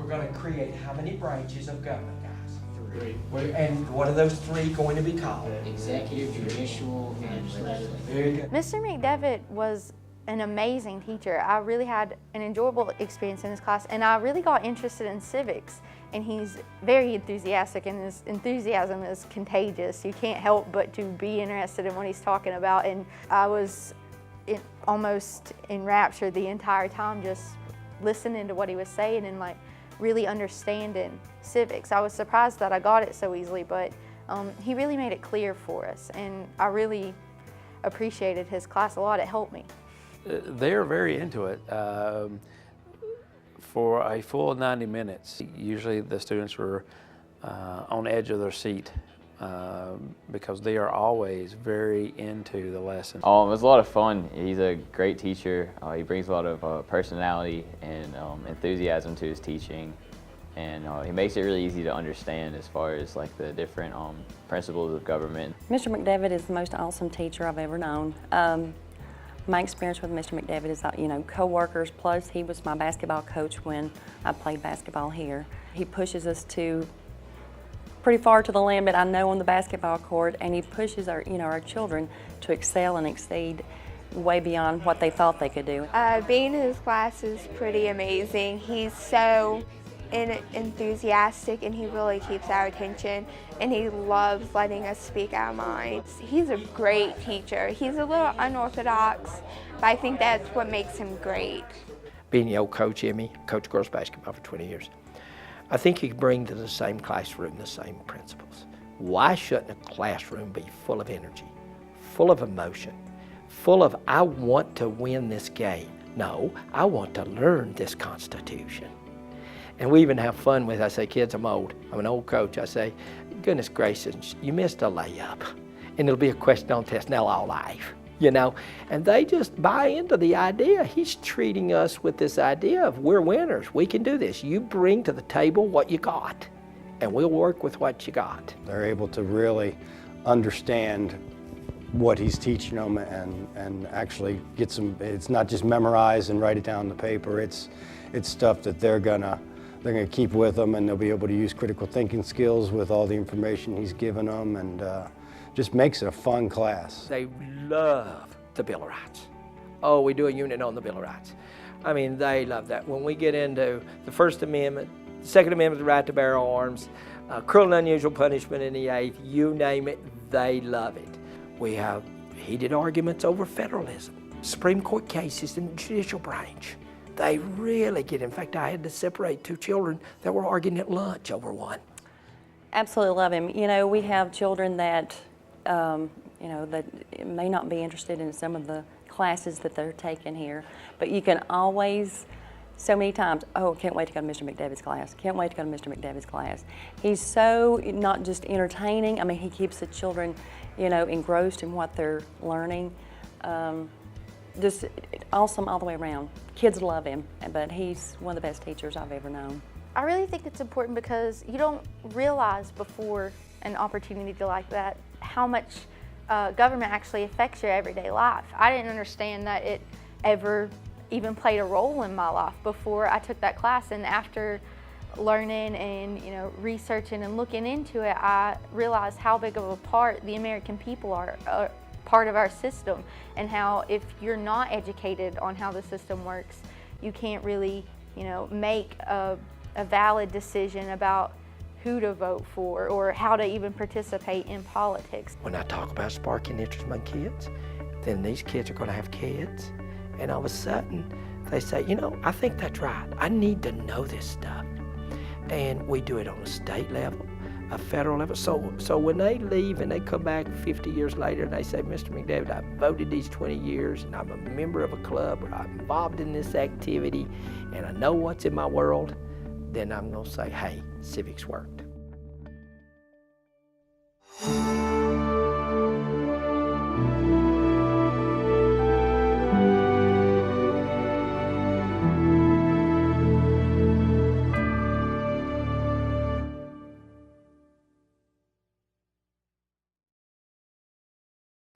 we're going to create how many branches of government, guys? 3. And what are those 3 going to be called? Executive, judicial, and legislative. Very good. Mr. McDevitt was an amazing teacher. I really had an enjoyable experience in his class, and I really got interested in civics. And he's very enthusiastic, and his enthusiasm is contagious. You can't help but to be interested in what he's talking about. And I was almost enraptured the entire time, just listening to what he was saying and like really understanding civics. I was surprised that I got it so easily, but he really made it clear for us, and I really appreciated his class a lot. It helped me. They're very into it. For a full 90 minutes, usually the students were on the edge of their seat because they are always very into the lesson. It was a lot of fun. He's a great teacher. He brings a lot of personality and enthusiasm to his teaching, and he makes it really easy to understand as far as like the different principles of government. Mr. McDevitt is the most awesome teacher I've ever known. My experience with Mr. McDevitt is, co-workers, plus he was my basketball coach when I played basketball here. He pushes us to pretty far to the limit, I know, on the basketball court, and he pushes our children to excel and exceed way beyond what they thought they could do. Being in his class is pretty amazing. He's so enthusiastic, and he really keeps our attention, and he loves letting us speak our minds. He's a great teacher. He's a little unorthodox, but I think that's what makes him great. Being the old coach, Emmy, coached girls basketball for 20 years, I think you can bring to the same classroom the same principles. Why shouldn't a classroom be full of energy, full of emotion, full of, I want to win this game? No, I want to learn this Constitution. And we even have fun with, I say, kids, I'm old. I'm an old coach. I say, goodness gracious, you missed a layup. And it'll be a question on test now all life, And they just buy into the idea. He's treating us with this idea of we're winners. We can do this. You bring to the table what you got, and we'll work with what you got. They're able to really understand what he's teaching them and actually get some, it's not just memorize and write it down on the paper. It's stuff that they're gonna keep with them, and they'll be able to use critical thinking skills with all the information he's given them, and just makes it a fun class. They love the Bill of Rights. Oh, we do a unit on the Bill of Rights. I mean, they love that. When we get into the First Amendment, the Second Amendment, the right to bear arms, cruel and unusual punishment in the 8th, you name it, they love it. We have heated arguments over federalism, Supreme Court cases in the judicial branch. They really get, in fact, I had to separate 2 children that were arguing at lunch over one. Absolutely love him. We have children that, that may not be interested in some of the classes that they're taking here, but you can always, so many times, oh, can't wait to go to Mr. McDevitt's class. Can't wait to go to Mr. McDevitt's class. He's so not just entertaining, I mean, he keeps the children, engrossed in what they're learning. Just awesome all the way around. Kids love him, but he's one of the best teachers I've ever known. I really think it's important because you don't realize before an opportunity like that how much government actually affects your everyday life. I didn't understand that it ever even played a role in my life before I took that class, and after learning and researching and looking into it, I realized how big of a part the American people are part of our system, and how if you're not educated on how the system works, you can't really make a valid decision about who to vote for or how to even participate in politics. When I talk about sparking interest among kids, then these kids are going to have kids, and all of a sudden they say, I think that's right. I need to know this stuff. And we do it on a state level, a federal level. So when they leave and they come back 50 years later and they say, Mr. McDevitt, I voted these 20 years and I'm a member of a club, or I'm involved in this activity, and I know what's in my world, then I'm going to say, hey, civics worked.